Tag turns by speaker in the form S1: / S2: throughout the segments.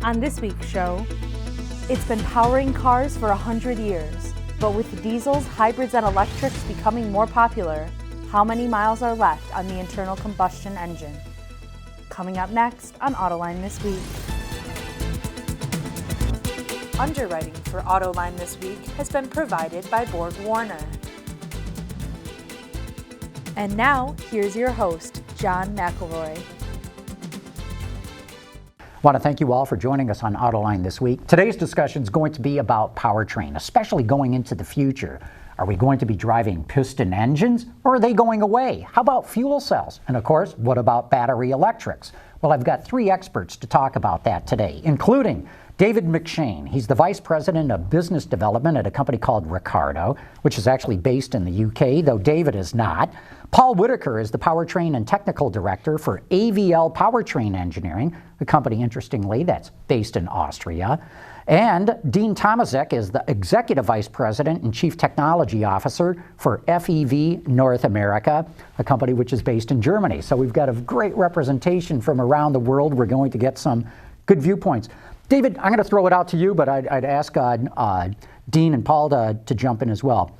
S1: On this week's show, it's been powering cars for 100 years, but with diesels, hybrids, and electrics becoming more popular, how many miles are left on the internal combustion engine? Coming up next on Autoline This Week. Underwriting for Autoline This Week has been provided by Borg Warner. And now, here's your host, John McElroy.
S2: I want to thank you all for joining us on Autoline This Week. Today's discussion is going to be about powertrain, especially going into the future. Are we going to be driving piston engines, or are they going away? How about fuel cells? And of course, what about battery electrics? Well, I've got three experts to talk about that today, including David McShane. He's the Vice President of Business Development at a company called Ricardo, which is actually based in the UK, though David is not. Paul Whitaker is the Powertrain and Technical Director for AVL Powertrain Engineering, a company, interestingly, that's based in Austria. And Dean Tomaszek is the Executive Vice President and Chief Technology Officer for FEV North America, a company which is based in Germany. So we've got a great representation from around the world. We're going to get some good viewpoints. David, I'm going to throw it out to you, but I'd ask Dean and Paul to jump in as well.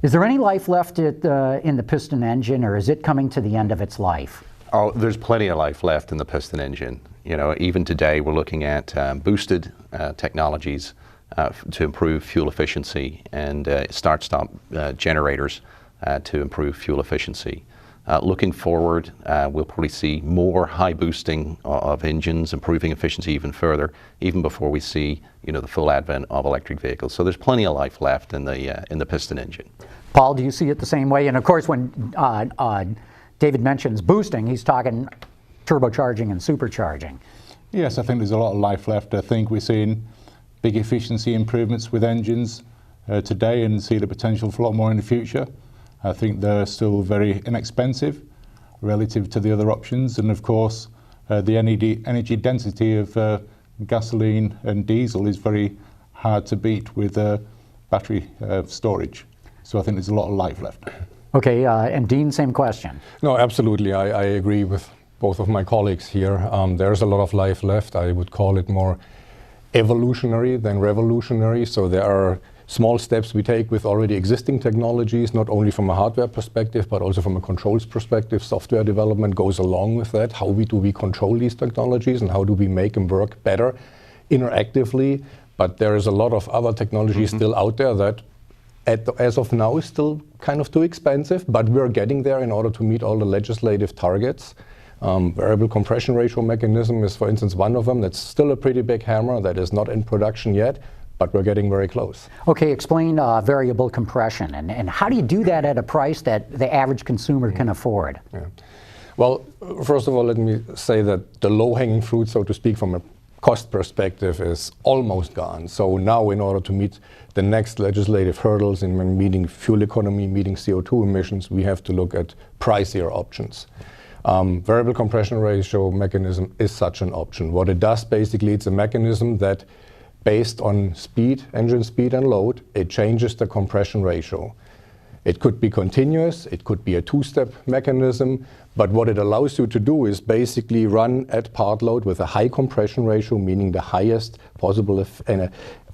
S2: Is there any life left in the piston engine, or is it coming to the end of its life?
S3: Oh, there's plenty of life left in the piston engine. You know, even today we're looking at boosted technologies to improve fuel efficiency and start-stop generators to improve fuel efficiency. Looking forward, we'll probably see more high boosting of engines, improving efficiency even further, even before we see, you know, the full advent of electric vehicles. So there's plenty of life left in the piston engine.
S2: Paul, do you see it the same way? And of course, when David mentions boosting, he's talking turbocharging and supercharging.
S4: Yes, I think there's a lot of life left. I think we're seeing big efficiency improvements with engines today and see the potential for a lot more in the future. I think they're still very inexpensive relative to the other options, and of course the energy density of gasoline and diesel is very hard to beat with battery storage. So I think there's a lot of life left.
S2: Okay, and Dean, same question.
S5: No, absolutely. I agree with both of my colleagues here. There's a lot of life left. I would call it more evolutionary than revolutionary. So there are small steps we take with already existing technologies, not only from a hardware perspective, but also from a controls perspective. Software development goes along with that. How do we control these technologies and how do we make them work better interactively? But there is a lot of other technology still out there that as of now is still kind of too expensive, but we're getting there in order to meet all the legislative targets. Variable compression ratio mechanism is, for instance, one of them. That's still a pretty big hammer that is not in production yet, but we're getting very close.
S2: Okay, explain variable compression, and how do you do that at a price that the average consumer can afford?
S5: Yeah. Well, first of all, let me say that the low-hanging fruit, so to speak, from a cost perspective is almost gone. So now, in order to meet the next legislative hurdles in meeting fuel economy, meeting CO2 emissions, we have to look at pricier options. Variable compression ratio mechanism is such an option. What it does, basically, it's a mechanism that based on speed, engine speed and load, it changes the compression ratio. It could be continuous, it could be a two-step mechanism, but what it allows you to do is basically run at part load with a high compression ratio, meaning the highest possible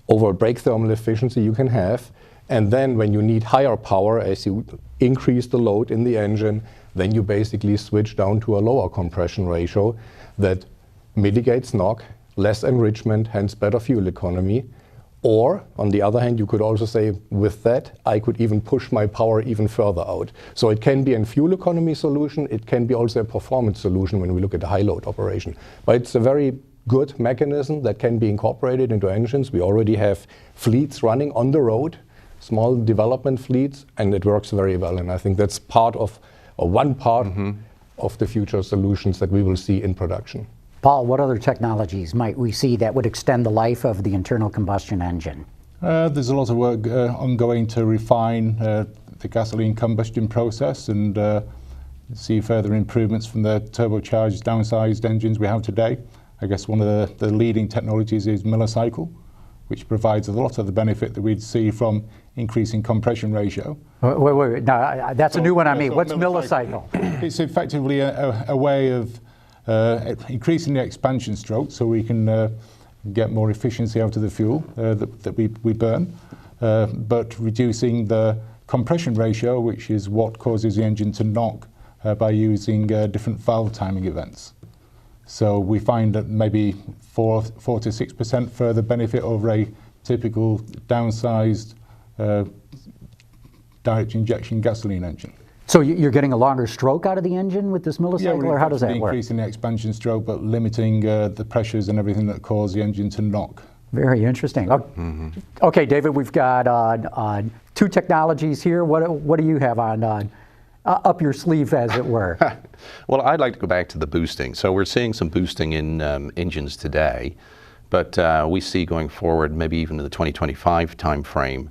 S5: overall brake thermal efficiency you can have. And then when you need higher power, as you increase the load in the engine, then you basically switch down to a lower compression ratio that mitigates knock, less enrichment, hence better fuel economy. Or, on the other hand, you could also say, with that, I could even push my power even further out. So it can be a fuel economy solution, it can be also a performance solution when we look at the high load operation. But it's a very good mechanism that can be incorporated into engines. We already have fleets running on the road, small development fleets, and it works very well. And I think that's part of, or one part of the future solutions that we will see in production.
S2: Paul, what other technologies might we see that would extend the life of the internal combustion engine?
S4: There's a lot of work ongoing to refine the gasoline combustion process and see further improvements from the turbocharged, downsized engines we have today. I guess one of the leading technologies is millicycle, which provides a lot of the benefit that we'd see from increasing compression ratio.
S2: Wait. No, that's a new one on me. What's millicycle?
S4: It's effectively a way of increasing the expansion stroke, so we can get more efficiency out of the fuel that we burn, but reducing the compression ratio, which is what causes the engine to knock by using different valve timing events. So we find that maybe 4 to 6% further benefit over a typical downsized direct injection gasoline engine.
S2: So you're getting a longer stroke out of the engine with this millicycle, or how does that work?
S4: Increasing the expansion stroke, but limiting the pressures and everything that cause the engine to knock.
S2: Very interesting. Okay, David, we've got 2 technologies here. What do you have on up your sleeve, as it were?
S3: Well, I'd like to go back to the boosting. So we're seeing some boosting in engines today, but we see going forward, maybe even in the 2025 timeframe,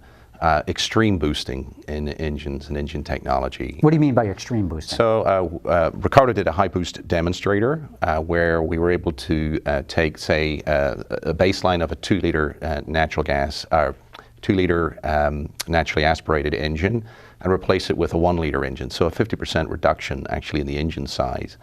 S3: extreme boosting in engines and engine technology.
S2: What do you mean by extreme boosting?
S3: So Ricardo did a high boost demonstrator where we were able to take, say, a baseline of a 2-liter natural gas, 2-liter naturally aspirated engine, and replace it with a 1-liter engine. So a 50% reduction actually in the engine size,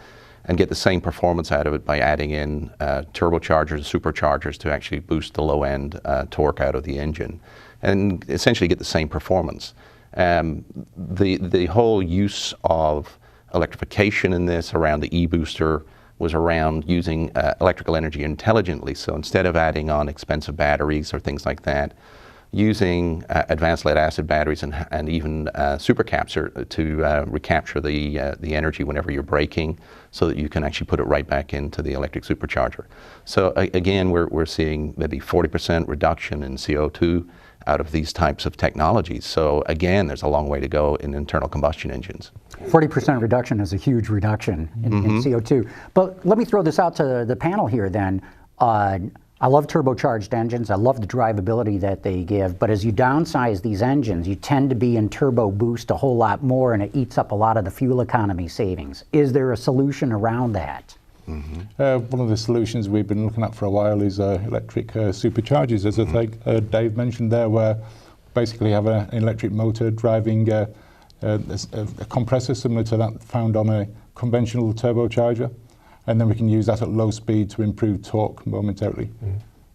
S3: and get the same performance out of it by adding in turbochargers, superchargers to actually boost the low end torque out of the engine, and essentially get the same performance. The whole use of electrification in this around the e-booster was around using electrical energy intelligently. So instead of adding on expensive batteries or things like that, using advanced lead acid batteries and even supercaps to recapture the energy whenever you're braking, so that you can actually put it right back into the electric supercharger. So again, we're seeing maybe 40% reduction in CO2 out of these types of technologies. So again, there's a long way to go in internal combustion engines.
S2: 40% reduction is a huge reduction in CO2. But let me throw this out to the panel here then. I love turbocharged engines. I love the drivability that they give. But as you downsize these engines, you tend to be in turbo boost a whole lot more, and it eats up a lot of the fuel economy savings. Is there a solution around that?
S4: One of the solutions we've been looking at for a while is electric superchargers, as I think Dave mentioned there, where basically have an electric motor driving a compressor similar to that found on a conventional turbocharger, and then we can use that at low speed to improve torque momentarily.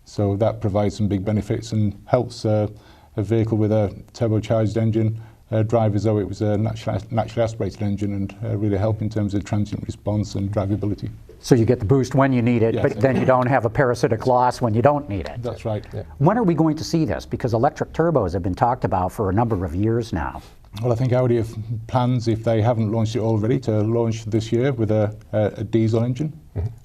S4: So that provides some big benefits and helps a vehicle with a turbocharged engine drive as though it was a naturally aspirated engine, and really help in terms of transient response and drivability.
S2: So you get the boost when you need it,
S4: Yes,
S2: but then you don't have a parasitic loss when you don't need it.
S4: That's right. Yeah.
S2: When are we going to see this? Because electric turbos have been talked about for a number of years now.
S4: Well, I think Audi have plans, if they haven't launched it already, to launch this year with a diesel engine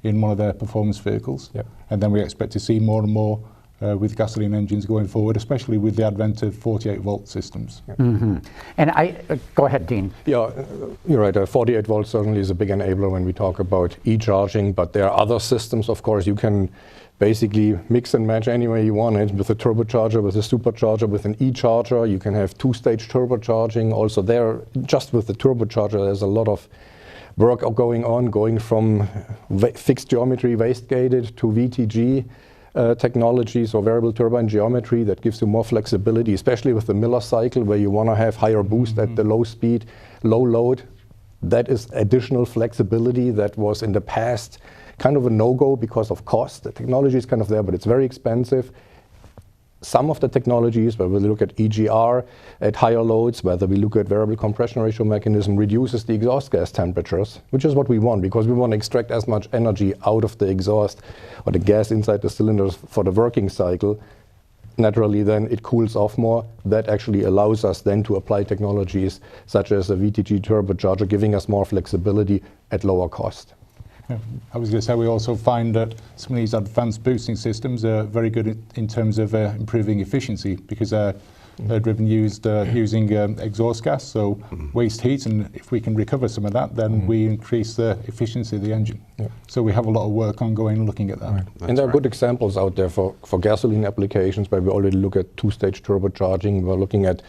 S4: in one of their performance vehicles.
S5: Yep.
S4: And then we expect to see more and more with gasoline engines going forward, especially with the advent of 48-volt systems.
S5: Yep.
S2: And go ahead, Dean.
S5: Yeah, you're right. 48 volts certainly is a big enabler when we talk about e-charging, but there are other systems, of course. You can basically mix and match any way you want it, with a turbocharger, with a supercharger, with an e-charger. You can have 2-stage turbocharging. Also there, just with the turbocharger, there's a lot of work going on, going from fixed geometry waste-gated to VTG technologies or variable turbine geometry that gives you more flexibility, especially with the Miller cycle, where you want to have higher boost at the low speed, low load. That is additional flexibility that was in the past kind of a no-go because of cost. The technology is kind of there, but it's very expensive. Some of the technologies, where we look at EGR at higher loads, whether we look at variable compression ratio mechanism, reduces the exhaust gas temperatures, which is what we want, because we want to extract as much energy out of the exhaust or the gas inside the cylinders for the working cycle. Naturally, then it cools off more. That actually allows us then to apply technologies such as a VTG turbocharger, giving us more flexibility at lower cost.
S4: I was going to say, we also find that some of these advanced boosting systems are very good in terms of improving efficiency, because they're driven using exhaust gas, so waste heat, and if we can recover some of that, then we increase the efficiency of the engine. So we have a lot of work ongoing looking at that.
S5: Right. And there are good examples out there for gasoline applications, where we already look at 2-stage turbocharging. We're looking at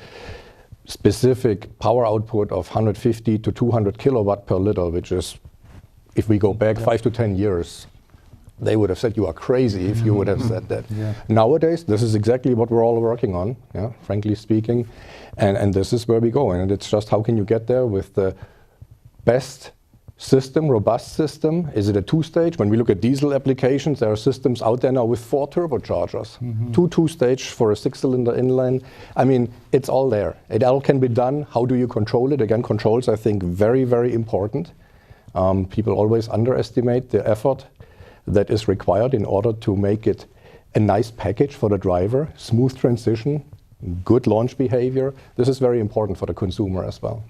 S5: specific power output of 150 to 200 kilowatt per liter, which is, if we go back 5 to 10 years, they would have said you are crazy if you would have said that. Nowadays, this is exactly what we're all working on, frankly speaking, and this is where we go. And it's just, how can you get there with the best system, robust system? Is it a two-stage? When we look at diesel applications, there are systems out there now with 4 turbochargers, two-stage for a 6-cylinder inline. I mean, it's all there. It all can be done. How do you control it? Again, controls, I think, very, very important. People always underestimate the effort that is required in order to make it a nice package for the driver, smooth transition, good launch behavior. This is very important for the consumer as well.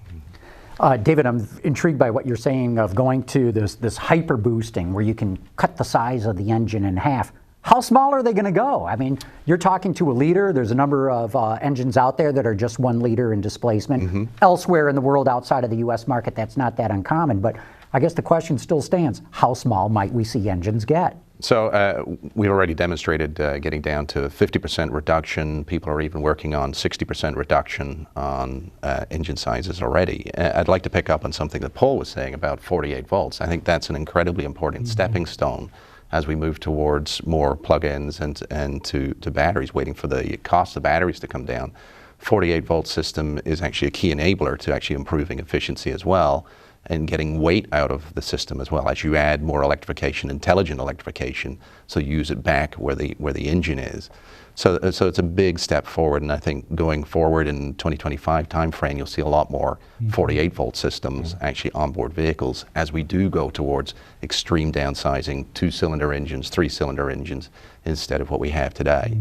S2: David, I'm intrigued by what you're saying of going to this hyper boosting where you can cut the size of the engine in half. How small are they going to go? I mean, you're talking to a liter. There's a number of engines out there that are just 1 liter in displacement. Elsewhere in the world outside of the U.S. market, that's not that uncommon. But I guess the question still stands, how small might we see engines get?
S3: So we've already demonstrated getting down to 50% reduction. People are even working on 60% reduction on engine sizes already. I'd like to pick up on something that Paul was saying about 48 volts. I think that's an incredibly important stepping stone as we move towards more plug-ins and to batteries, waiting for the cost of batteries to come down. 48 volt system is actually a key enabler to actually improving efficiency as well, and getting weight out of the system as well as you add more electrification, intelligent electrification, so you use it back where the engine is. So it's a big step forward, and I think going forward in 2025 timeframe, you'll see a lot more 48 volt systems actually onboard vehicles as we do go towards extreme downsizing, 2-cylinder engines, 3-cylinder engines, instead of what we have today.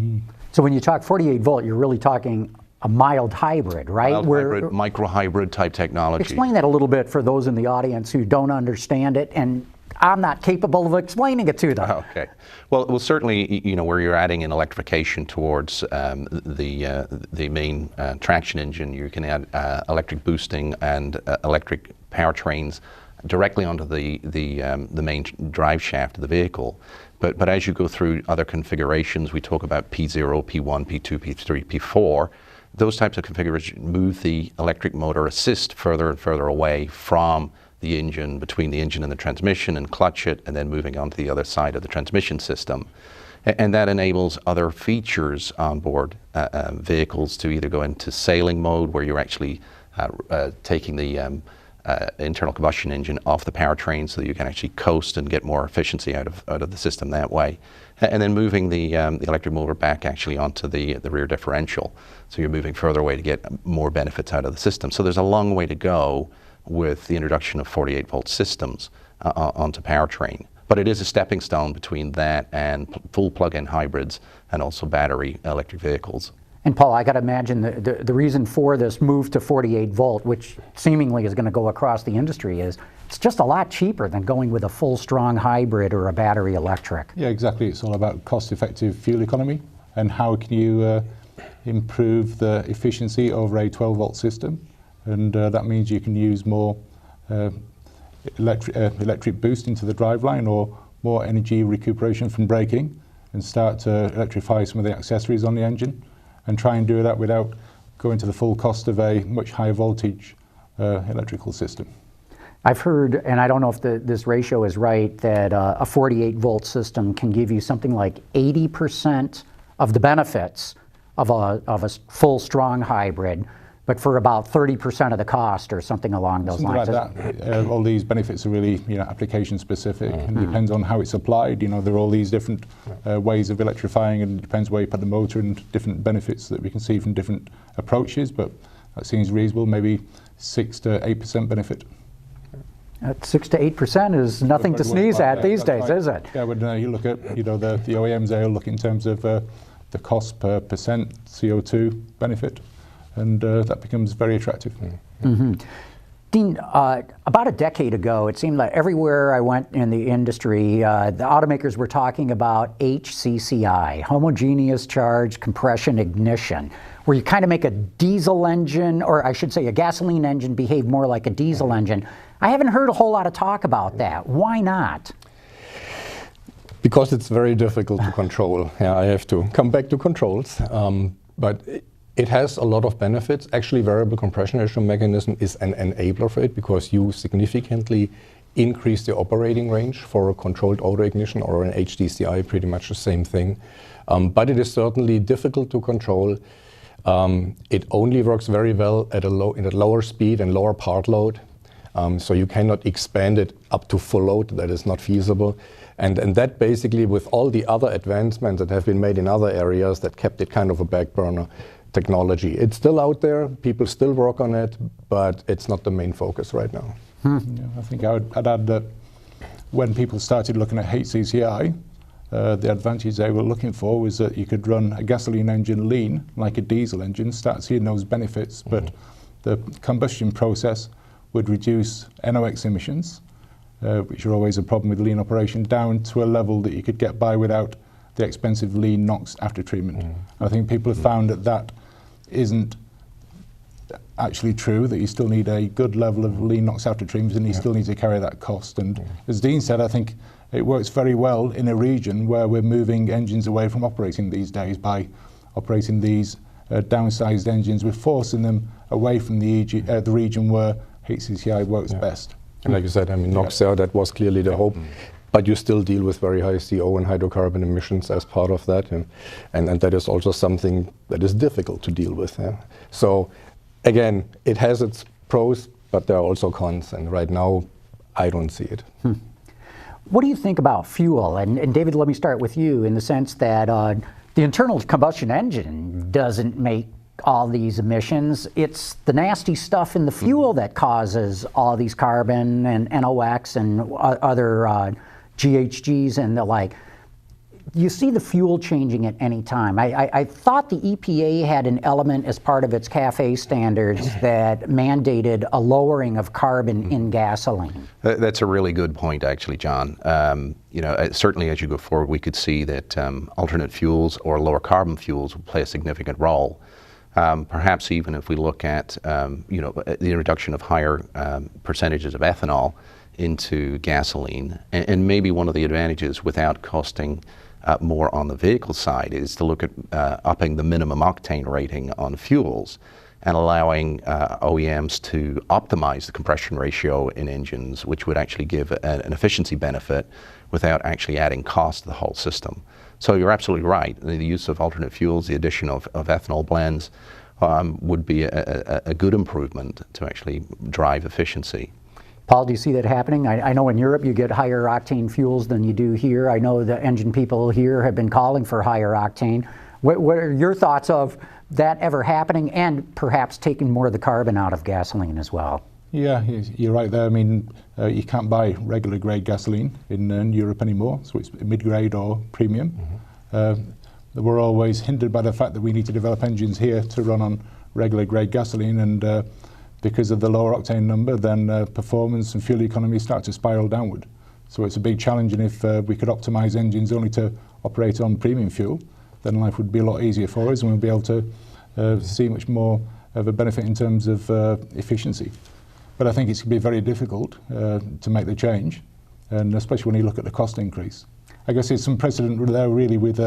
S2: So when you talk 48 volt, you're really talking a mild hybrid, right?
S3: Mild hybrid, micro-hybrid type technology.
S2: Explain that a little bit for those in the audience who don't understand it, and I'm not capable of explaining it to them.
S3: Okay. Well, certainly, you know, where you're adding an electrification towards the main traction engine, you can add electric boosting and electric powertrains directly onto the main drive shaft of the vehicle. But as you go through other configurations, we talk about P0, P1, P2, P3, P4. Those types of configurations move the electric motor assist further and further away from the engine, between the engine and the transmission, and clutch it, and then moving on to the other side of the transmission system. And that enables other features on board vehicles to either go into sailing mode, where you're actually taking the internal combustion engine off the powertrain so that you can actually coast and get more efficiency out of the system that way. And then moving the electric motor back actually onto the rear differential. So you're moving further away to get more benefits out of the system. So there's a long way to go with the introduction of 48 volt systems onto powertrain. But it is a stepping stone between that and full plug-in hybrids and also battery electric vehicles.
S2: And Paul, I got to imagine the reason for this move to 48 volt, which seemingly is going to go across the industry, is it's just a lot cheaper than going with a full strong hybrid or a battery electric.
S4: Yeah, exactly. It's all about cost-effective fuel economy and how can you improve the efficiency over a 12 volt system. And that means you can use more electric boost into the driveline, or more energy recuperation from braking, and start to electrify some of the accessories on the engine, and try and do that without going to the full cost of a much higher voltage electrical system.
S2: I've heard, and I don't know if this ratio is right, that a 48 volt system can give you something like 80% of the benefits of a full strong hybrid, but for about 30% of the cost, or something along those lines.
S4: Something like that. All these benefits are really, application specific, and it depends on how it's applied. There are all these different ways of electrifying, and it depends where you put the motor, and different benefits that we can see from different approaches. But that seems reasonable. Maybe 6 to 8% benefit.
S2: 6 to 8% is nothing to sneeze at these days, is it?
S4: Yeah, when you look at the OEMs, they look in terms of the cost per percent CO2 benefit. And that becomes very attractive.
S2: Dean, about a decade ago, it seemed like everywhere I went in the industry, the automakers were talking about HCCI, homogeneous charge compression ignition, where you kind of make a diesel engine, or I should say a gasoline engine, behave more like a diesel engine. I haven't heard a whole lot of talk about that. Why not?
S5: Because it's very difficult to control. Yeah, I have to come back to controls. But it has a lot of benefits. Actually, variable compression ratio mechanism is an enabler for it, because you significantly increase the operating range for a controlled auto ignition, or an HDCI, pretty much the same thing. But it is certainly difficult to control. It only works very well at in a lower speed and lower part load. So you cannot expand it up to full load. That is not feasible. And that basically, with all the other advancements that have been made in other areas, that kept it kind of a back burner technology. It's still out there. People still work on it, but it's not the main focus right now.
S4: Yeah, I think I'd add that when people started looking at HCCI, the advantage they were looking for was that you could run a gasoline engine lean like a diesel engine, start seeing those benefits, but the combustion process would reduce NOx emissions, which are always a problem with lean operation, down to a level that you could get by without the expensive lean NOx after treatment. I think people have found that that isn't actually true, that you still need a good level of lean NOx after treatment, and you still need to carry that cost. And as Dean said, I think it works very well in a region where we're moving engines away from operating these days. By operating these downsized engines, we're forcing them away from the region where HCCI works best.
S5: And like you said, I mean, NOx, that was clearly the hope. But you still deal with very high CO and hydrocarbon emissions as part of that. And that is also something that is difficult to deal with. So again, it has its pros, but there are also cons. And right now, I don't see it.
S2: What do you think about fuel? And David, let me start with you in the sense that the internal combustion engine doesn't make all these emissions. It's the nasty stuff in the fuel that causes all these carbon and NOx and other GHGs and the like. You see the fuel changing at any time. I thought the EPA had an element as part of its CAFE standards that mandated a lowering of carbon in gasoline.
S3: That's a really good point, actually, John. You know, certainly as you go forward, we could see that alternate fuels or lower carbon fuels will play a significant role. Perhaps even if we look at you know, the introduction of higher percentages of ethanol into gasoline, and maybe one of the advantages without costing more on the vehicle side is to look at upping the minimum octane rating on fuels and allowing OEMs to optimize the compression ratio in engines, which would actually give an efficiency benefit without actually adding cost to the whole system. So you're absolutely right. The use of alternate fuels, the addition of ethanol blends would be a good improvement to actually drive efficiency.
S2: Paul, do you see that happening? I know in Europe you get higher octane fuels than you do here. I know the engine people here have been calling for higher octane. What are your thoughts of that ever happening and perhaps taking more of the carbon out of gasoline as well?
S4: Yeah, you're right there. I mean, you can't buy regular grade gasoline in Europe anymore, so it's mid-grade or premium. We're always hindered by the fact that we need to develop engines here to run on regular grade gasoline, and because of the lower octane number, then performance and fuel economy start to spiral downward. So it's a big challenge, and if we could optimize engines only to operate on premium fuel, then life would be a lot easier for us, and we'll be able to see much more of a benefit in terms of efficiency. But I think it's going to be very difficult to make the change, and especially when you look at the cost increase. I guess there's some precedent there really with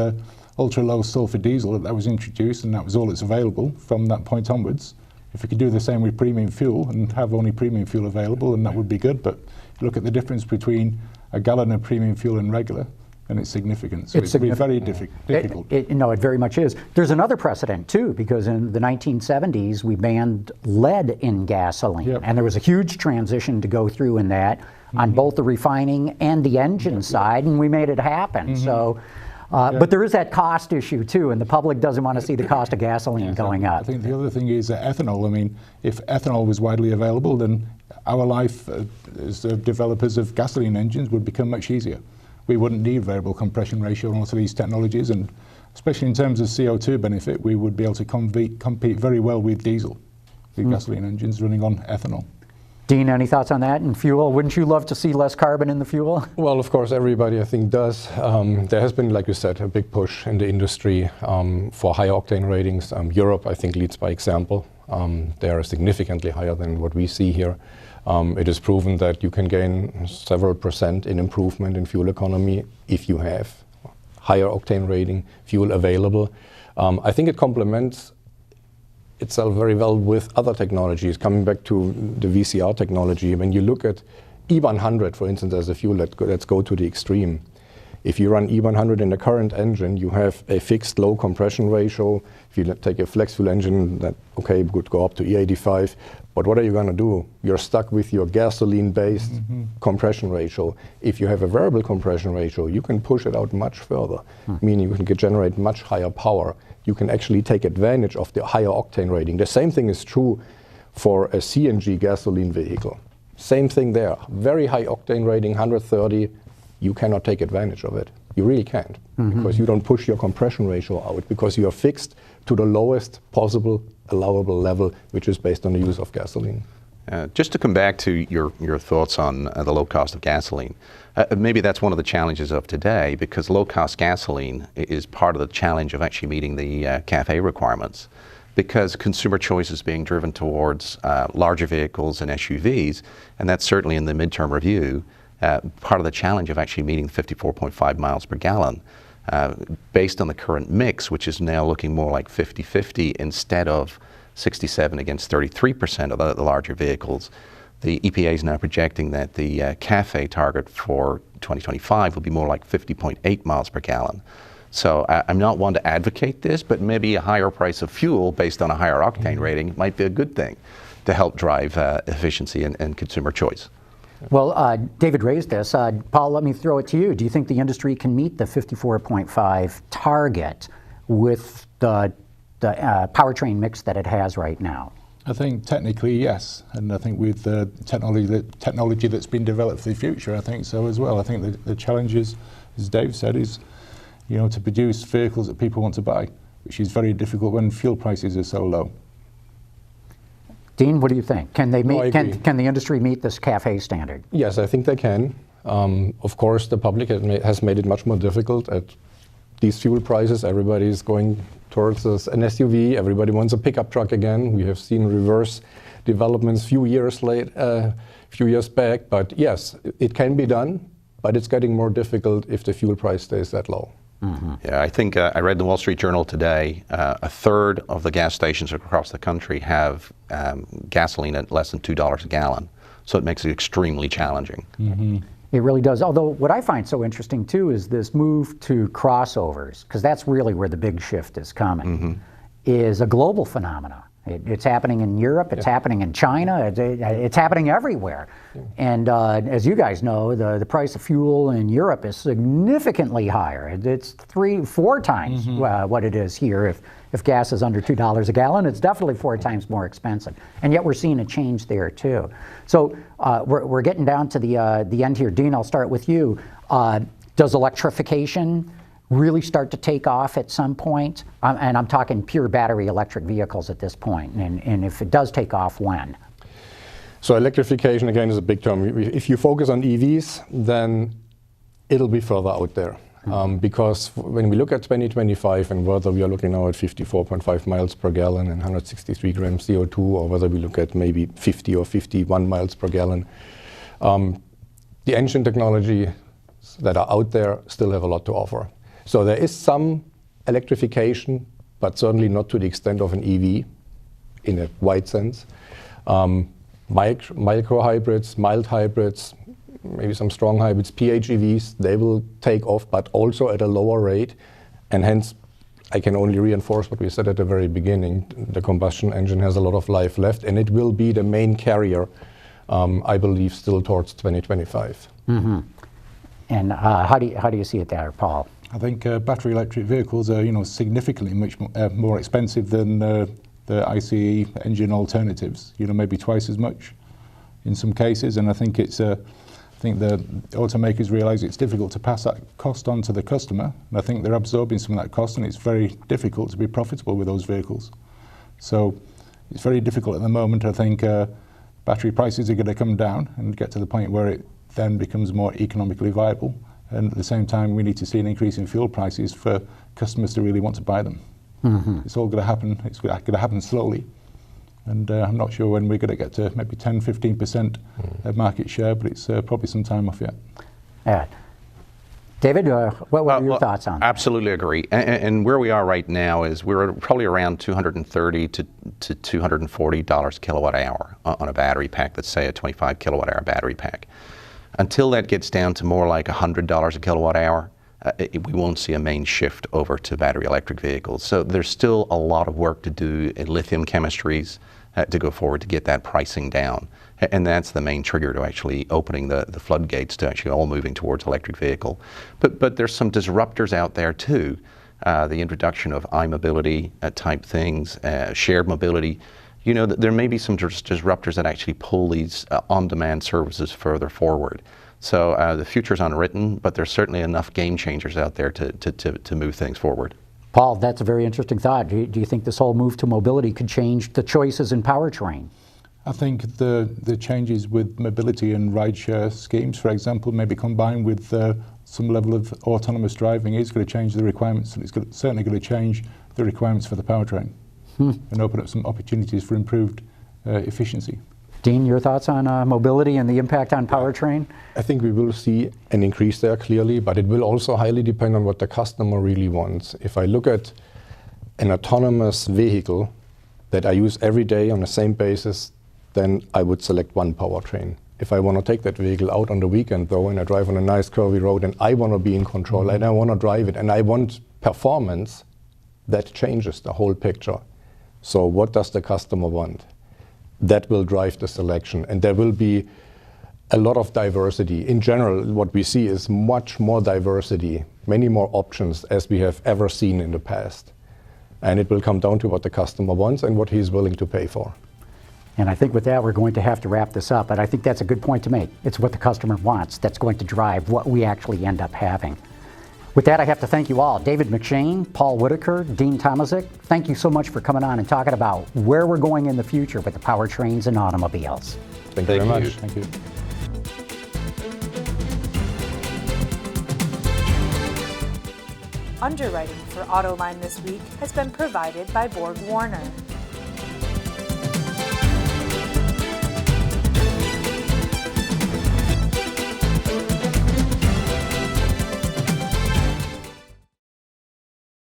S4: ultra-low sulfur diesel that was introduced, and that was all that's available from that point onwards. If we could do the same with premium fuel and have only premium fuel available, then that would be good. But look at the difference between a gallon of premium fuel and regular, and it's significant. So it's going to be very difficult.
S2: No, it very much is. There's another precedent too, because in the 1970s we banned lead in gasoline, and there was a huge transition to go through in that on both the refining and the engine side, and we made it happen. So, but there is that cost issue too, and the public doesn't want to see the cost of gasoline going up.
S4: I think the other thing is ethanol. I mean, if ethanol was widely available, then our life as developers of gasoline engines would become much easier. We wouldn't need variable compression ratio on lots of these technologies, and especially in terms of CO2 benefit, we would be able to compete very well with diesel, with gasoline engines running on ethanol.
S2: Dean, any thoughts on that? And fuel, wouldn't you love to see less carbon in the fuel?
S5: Well, of course, everybody, I think, does. There has been, like you said, a big push in the industry for high octane ratings. Europe, I think, leads by example. They are significantly higher than what we see here. It is proven that you can gain several % in improvement in fuel economy if you have higher octane rating fuel available. I think it complements itself very well with other technologies. Coming back to the VCR technology, when you look at E100, for instance, as a fuel, let's go to the extreme. If you run E100 in the current engine, you have a fixed low compression ratio. If you take a flex fuel engine, that would go up to E85. But what are you going to do? You're stuck with your gasoline-based compression ratio. If you have a variable compression ratio, you can push it out much further, meaning you can generate much higher power. You can actually take advantage of the higher octane rating. The same thing is true for a CNG gasoline vehicle. Same thing there. Very high octane rating, 130. You cannot take advantage of it. You really can't, because you don't push your compression ratio out, because you are fixed to the lowest possible allowable level, which is based on the use of gasoline.
S3: Just to come back to your thoughts on the low cost of gasoline, maybe that's one of the challenges of today, because low cost gasoline is part of the challenge of actually meeting the CAFE requirements, because consumer choice is being driven towards larger vehicles and SUVs, and that's certainly in the midterm review. Part of the challenge of actually meeting 54.5 miles per gallon, based on the current mix, which is now looking more like 50-50 instead of 67 against 33% of the larger vehicles. The EPA is now projecting that the CAFE target for 2025 will be more like 50.8 miles per gallon. So I'm not one to advocate this, but maybe a higher price of fuel based on a higher octane rating might be a good thing to help drive efficiency and consumer choice.
S2: Well, David raised this. Paul, let me throw it to you. Do you think the industry can meet the 54.5 target with the powertrain mix that it has right now?
S4: I think technically yes, and I think with the technology that's been developed for the future, I think so as well. I think the challenge is, as Dave said, is to produce vehicles that people want to buy, which is very difficult when fuel prices are so low.
S2: Dean, what do you think? Can they meet? Can the industry meet this CAFE standard?
S5: Yes, I think they can. Of course, the public has made it much more difficult at these fuel prices. Everybody is going towards an SUV. Everybody wants a pickup truck again. We have seen reverse developments few years back. But yes, it can be done, but it's getting more difficult if the fuel price stays that low.
S3: Yeah, I think I read the Wall Street Journal today, a third of the gas stations across the country have gasoline at less than $2 a gallon. So it makes it extremely challenging.
S2: It really does. Although what I find so interesting too is this move to crossovers, because that's really where the big shift is coming, is a global phenomenon. It's happening in Europe, it's happening in China, it's happening everywhere. And as you guys know, the price of fuel in Europe is significantly higher. It's 3-4 times what it is here. If gas is under $2 a gallon, it's definitely 4 times more expensive. And yet we're seeing a change there too. So we're getting down to the end here. Dean, I'll start with you. Does electrification really start to take off at some point? And I'm talking pure battery electric vehicles at this point. And if it does take off, when?
S5: So electrification, again, is a big term. If you focus on EVs, then it'll be further out there. Because when we look at 2025 and whether we are looking now at 54.5 miles per gallon and 163 grams CO2, or whether we look at maybe 50 or 51 miles per gallon, the engine technology that are out there still have a lot to offer. So there is some electrification, but certainly not to the extent of an EV in a wide sense. Micro hybrids, mild hybrids, maybe some strong hybrids, PHEVs, they will take off, but also at a lower rate. And hence, I can only reinforce what we said at the very beginning. The combustion engine has a lot of life left, and it will be the main carrier, I believe, still towards 2025.
S2: And how do you see it there, Paul?
S4: I think battery electric vehicles are, significantly much more expensive than the I.C.E. engine alternatives. Maybe twice as much in some cases. And I think I think the automakers realise it's difficult to pass that cost on to the customer. And I think they're absorbing some of that cost, and it's very difficult to be profitable with those vehicles. So it's very difficult at the moment. I think battery prices are going to come down and get to the point where it then becomes more economically viable. And at the same time, we need to see an increase in fuel prices for customers to really want to buy them. It's all going to happen. It's going to happen slowly. And I'm not sure when we're going to get to maybe 10-15% of market share, but it's probably some time off yet.
S2: Yeah. David, what are your thoughts on that?
S3: Absolutely agree. And where we are right now is we're probably around $230 to $240 kilowatt hour on a battery pack, let's say a 25 kilowatt hour battery pack. Until that gets down to more like $100 a kilowatt hour, we won't see a main shift over to battery electric vehicles. So there's still a lot of work to do in lithium chemistries to go forward to get that pricing down. And that's the main trigger to actually opening the floodgates to actually all moving towards electric vehicle. But there's some disruptors out there too. The introduction of iMobility type things, shared mobility. You know, there may be some disruptors that actually pull these on-demand services further forward. So the future's unwritten, but there's certainly enough game changers out there to move things forward.
S2: Paul, that's a very interesting thought. Do you think this whole move to mobility could change the choices in powertrain?
S4: I think the changes with mobility and rideshare schemes, for example, maybe combined with some level of autonomous driving is going to change the requirements, and it's certainly going to change the requirements for the powertrain and open up some opportunities for improved efficiency.
S2: Dean, your thoughts on mobility and the impact on powertrain?
S5: I think we will see an increase there clearly, but it will also highly depend on what the customer really wants. If I look at an autonomous vehicle that I use every day on the same basis, then I would select one powertrain. If I want to take that vehicle out on the weekend though, and I drive on a nice curvy road and I want to be in control and I want to drive it and I want performance, that changes the whole picture. So what does the customer want? That will drive the selection, and there will be a lot of diversity. In general, what we see is much more diversity, many more options as we have ever seen in the past. And it will come down to what the customer wants and what he's willing to pay for.
S2: And I think with that, we're going to have to wrap this up, but I think that's a good point to make. It's what the customer wants that's going to drive what we actually end up having. With that, I have to thank you all. David McShane, Paul Whitaker, Dean Tomasic, thank you so much for coming on and talking about where we're going in the future with the powertrains and automobiles.
S5: Thank you very much.
S4: Thank you.
S1: Underwriting for Autoline this week has been provided by Borg Warner.